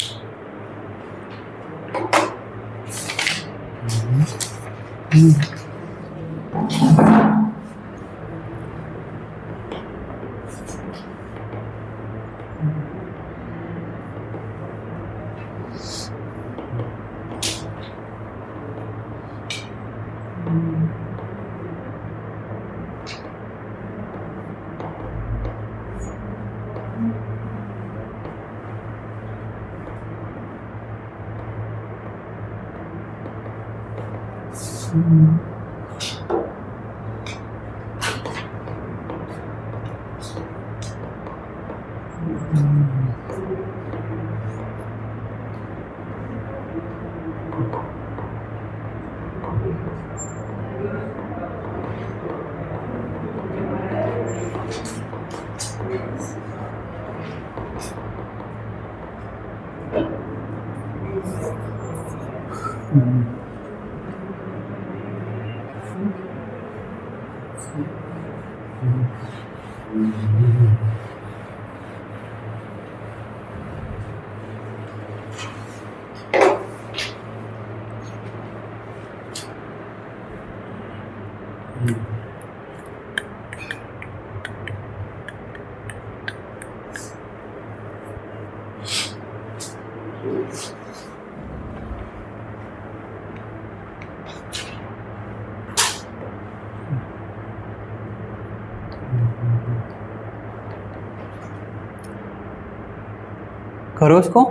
करो इसको,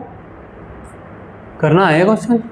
करना है क्वेश्चन।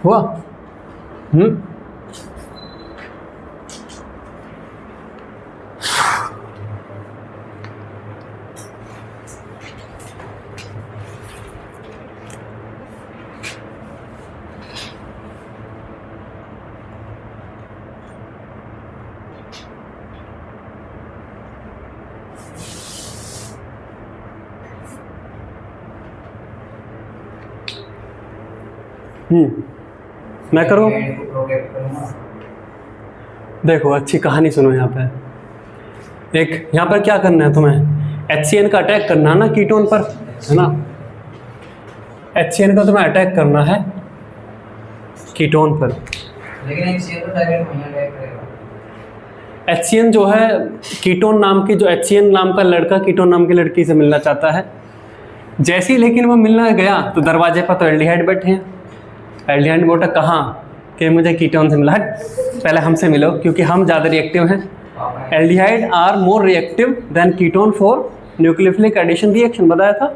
हुआ? मैं करूँ? एल्डिहाइड को प्रोटेक्ट करूंगा। देखो अच्छी कहानी सुनो यहाँ पे। एक यहाँ पर क्या करना है तुम्हें, HCN का अटैक करना है ना कीटोन पर, है ना। HCN का तुम्हें अटैक करना है कीटोन पर। लेकिन HCN तो डायरेक्ट वहीं अटैक करेगा। HCN जो है कीटोन नाम की, जो HCN नाम का लड़का कीटोन नाम की लड़की से मिलना चाहता है। जैसे ही लेकिन वो मिलना गया तो दरवाजे पर तो एल्डिहाइड बैठे हैं। एल्डिहाइड बोला कहाँ कि मुझे कीटोन से मिला, हट पहले हमसे मिलो क्योंकि हम ज़्यादा रिएक्टिव हैं। Aldehyde are more reactive than ketone for nucleophilic addition reaction, बताया था।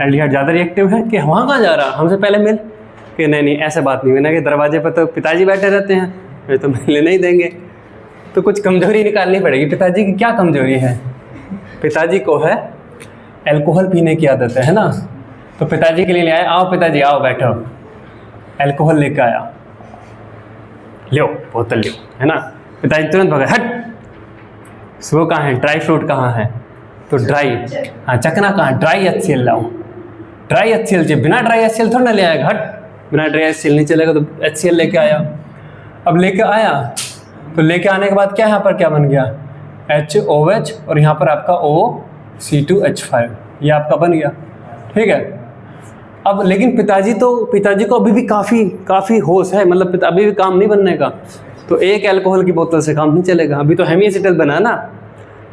एल्डिहाइड ज़्यादा रिएक्टिव है कि वहाँ कहाँ जा रहा, हमसे पहले मिल। कि नहीं ऐसे बात नहीं हुई ना, कि दरवाजे पर तो पिताजी बैठे रहते हैं, वे तो मिलने नहीं देंगे। तो कुछ कमजोरी निकालनी पड़ेगी। पिताजी की क्या कमजोरी है? पिताजी को है अल्कोहल पीने की आदत है ना। तो पिताजी के लिए ले आए, आओ पिताजी आओ बैठो, अल्कोहल लेकर आया, लो बोतल लो, है ना। पिताजी तुरंत भगा, हट वो कहाँ है, ड्राई फ्रूट कहाँ है? तो ड्राई, हाँ चखना कहाँ, ड्राई HCl लाओ। ड्राई HCl चाहिए, बिना ड्राई HCl थोड़ा ना ले आएगा, हट बिना ड्राई HCl नहीं चलेगा। तो HCl लेके आया। अब लेके आया तो लेके आने के बाद क्या यहाँ पर क्या बन गया, HOH और यहाँ पर आपका OC2H5, ये आपका बन गया, ठीक है। अब लेकिन पिताजी को अभी भी काफ़ी होश है, मतलब अभी भी काम नहीं बनने का। तो एक अल्कोहल की बोतल से काम नहीं चलेगा, अभी तो हेमीएसिटल बना ना।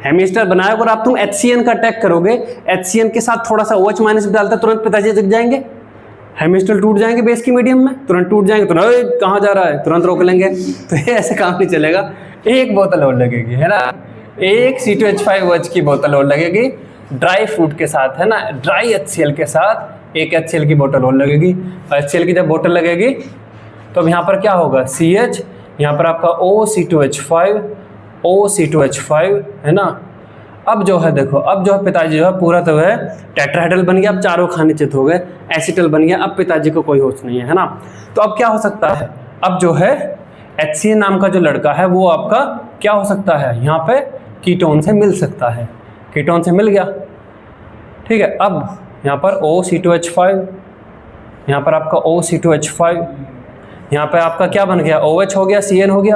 हेमीएसिटल बनाया और आप तुम HCN का अटैक करोगे, HCN के साथ थोड़ा सा OH माइनस डालता, तुरंत पिताजी जग जाएंगे, हेमीएसिटल टूट जाएंगे बेस की मीडियम में, तुरंत टूट जाएंगे, तुरंत कहाँ जा रहा है, तुरंत रोक लेंगे। तो ये ऐसे काम नहीं चलेगा। एक बोतल और लगेगी, है ना, एक C2H5OH की बोतल और लगेगी ड्राई फ्रूट के साथ, है ना। ड्राई HCl के साथ एक HCl की बोतल और लगेगी। HCl की जब बोतल लगेगी तो अब यहाँ पर क्या होगा, CH, यहाँ पर आपका OC2H5, है ना। अब जो है देखो, अब जो है पिताजी जो है पूरा तो है टेट्राहेड्रल बन गया, अब चारों खाने चित हो गए, एसिटल बन गया, अब पिताजी को कोई होश नहीं है ना। तो अब क्या हो सकता है, अब जो है HCN नाम का जो लड़का है वो आपका क्या हो सकता है, यहाँ पे कीटोन से मिल सकता है, कीटोन से मिल गया, ठीक है। अब यहाँ पर OC2H5, यहाँ पर आपका OC2H5, यहाँ पे आपका क्या बन गया, OH हो गया, CN हो गया।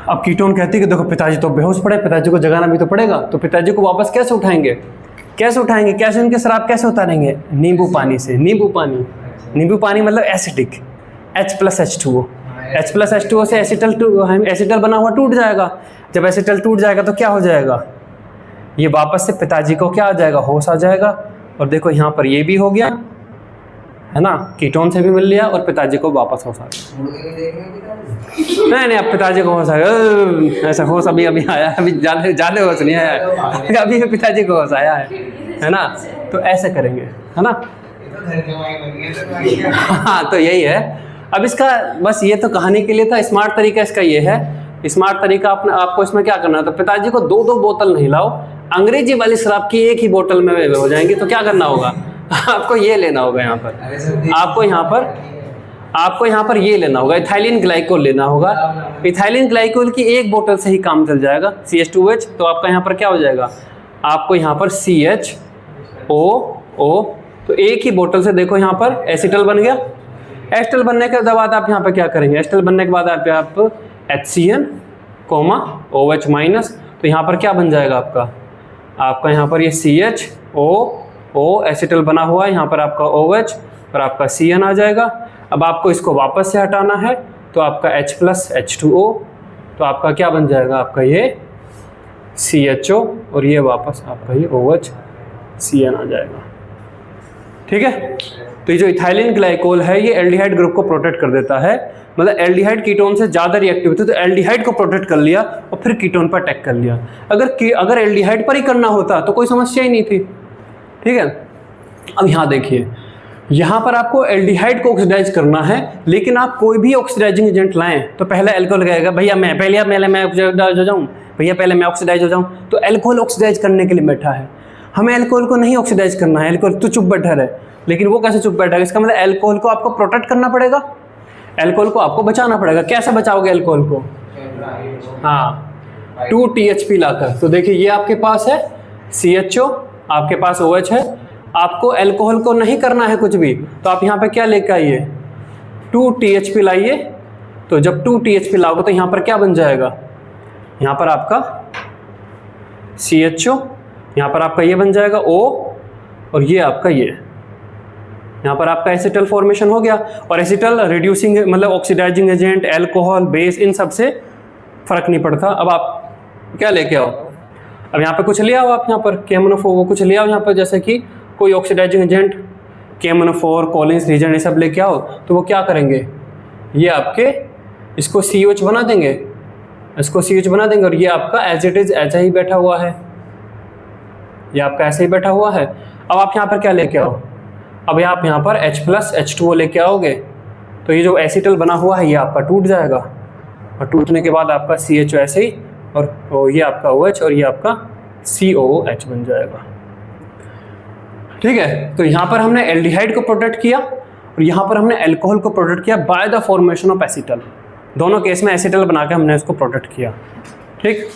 अब कीटोन कहती है कि देखो पिताजी तो बेहोश पड़े, पिताजी को जगाना भी तो पड़ेगा। तो पिताजी को वापस कैसे उठाएंगे, कैसे उनके शराब कैसे उतारेंगे, नींबू पानी से। नींबू पानी मतलब एसिडिक, H+H2O, H+H2O से एसिटल बना हुआ टूट जाएगा। जब एसिटल टूट जाएगा तो क्या हो जाएगा, ये वापस से पिताजी को क्या आ जाएगा, होश आ जाएगा। और देखो यहाँ पर ये भी हो गया, है ना, कीटोन से भी मिल लिया और पिताजी को वापस होश आ गया। नहीं अब पिताजी को होश आया, ऐसा होश अभी आया, अभी ज़्यादा होश नहीं आया, अभी पिताजी को होश आया है ना। तो ऐसे करेंगे, है ना। ये तो घर के माई बन गए तो हाँ तो यही है। अब इसका बस ये तो कहानी के लिए था। स्मार्ट तरीका इसका ये है, स्मार्ट तरीका आपको इसमें क्या करना है, तो पिताजी को 2-2 बोतल नहीं लाओ, अंग्रेजी वाली शराब की एक ही बोतल में हो जाएंगी। तो क्या करना होगा, आपको ये लेना होगा यहाँ पर, आपको यहाँ पर ये लेना होगा, इथाइलिन ग्लाइकोल लेना होगा। इथाइलिन ग्लाइकोल की एक बोतल से ही काम चल जाएगा, CH2H। तो आपका यहाँ पर क्या हो जाएगा, आपको यहाँ पर CHOO, तो एक ही बोतल से देखो यहाँ पर एसिटल बन गया। एसिटल बनने के बाद आप यहाँ पर क्या करेंगे, एसिटल बनने के बाद आप HCN, OH माइनस, तो यहाँ पर क्या बन जाएगा आपका यहाँ पर ये CHO एसिटल बना हुआ है, यहाँ पर आपका OH और आपका CN आ जाएगा। अब आपको इसको वापस से हटाना है, तो आपका H+H2O, तो आपका क्या बन जाएगा, आपका ये CHO और ये वापस आपका ये OH CN आ जाएगा। ठीक है। तो ये जो इथाइलिन ग्लाइकोल है ये एल्डिहाइड ग्रुप को प्रोटेक्ट कर देता है, मतलब एल्डिहाइड कीटोन से ज़्यादा रिएक्टिव होती है, तो एल्डिहाइड को प्रोटेक्ट कर लिया और फिर कीटोन पर अटैक कर लिया। अगर एल्डिहाइड पर ही करना होता तो कोई समस्या ही नहीं थी। ठीक है। अब यहाँ देखिए, यहाँ पर आपको एल्डिहाइड को ऑक्सीडाइज करना है, लेकिन आप कोई भी ऑक्सीडाइजिंग एजेंट लाएं तो पहले अल्कोहल कहेगा भैया मैं ऑक्सीडाइज हो जाऊँ, भैया पहले मैं ऑक्सीडाइज हो जाऊँ। तो अल्कोहल ऑक्सीडाइज करने के लिए बैठा है, हमें अल्कोहल को नहीं ऑक्सीडाइज करना है, अल्कोहल तो चुप बैठा है। लेकिन वो कैसे चुप बैठा है, इसका मतलब अल्कोहल को आपको प्रोटेक्ट करना पड़ेगा, अल्कोहल को आपको बचाना पड़ेगा। कैसे बचाओगे अल्कोहल को, हाँ 2THP लाकर। तो देखिए ये आपके पास है CHO, आपके पास OH है, आपको अल्कोहल को नहीं करना है कुछ भी, तो आप यहाँ पे क्या लेकर आइए, 2THP लाइए। तो जब 2THP लाओगे तो यहाँ पर क्या बन जाएगा, यहाँ पर आपका CHO, यहाँ पर आपका ये बन जाएगा O और ये आपका ये, यहाँ पर आपका एसिटल फॉर्मेशन हो गया। और एसिटल रिड्यूसिंग मतलब ऑक्सीडाइजिंग एजेंट, अल्कोहल, बेस, इन सब से फर्क नहीं पड़ता। अब आप क्या लेके आओ, अब यहाँ पे कुछ ले आओ, आप यहाँ पर KMnO4 वो कुछ ले आओ यहाँ पर, जैसे कि कोई oxidising agent KMnO4, Collins reason, ये सब लेके आओ। तो वो क्या करेंगे, ये आपके इसको COH बना देंगे, इसको COH बना देंगे, और ये आपका एज इट इज ऐसा ही बैठा हुआ है, ये आपका ऐसे ही बैठा हुआ है। अब आप यहाँ पर क्या लेके आओ, अब आप यहाँ पर H+H2O लेके आओगे, तो ये जो एसिटल बना हुआ है ये आपका टूट जाएगा, और टूटने के बाद आपका CHO ऐसे ही, और ये आपका OH और ये आपका COOH बन जाएगा। ठीक है। तो यहाँ पर हमने एल्डिहाइड को प्रोटेक्ट किया और यहाँ पर हमने अल्कोहल को प्रोटेक्ट किया by the formation of acetal. दोनों केस में एसिटल बना के हमने इसको प्रोटेक्ट किया। ठीक।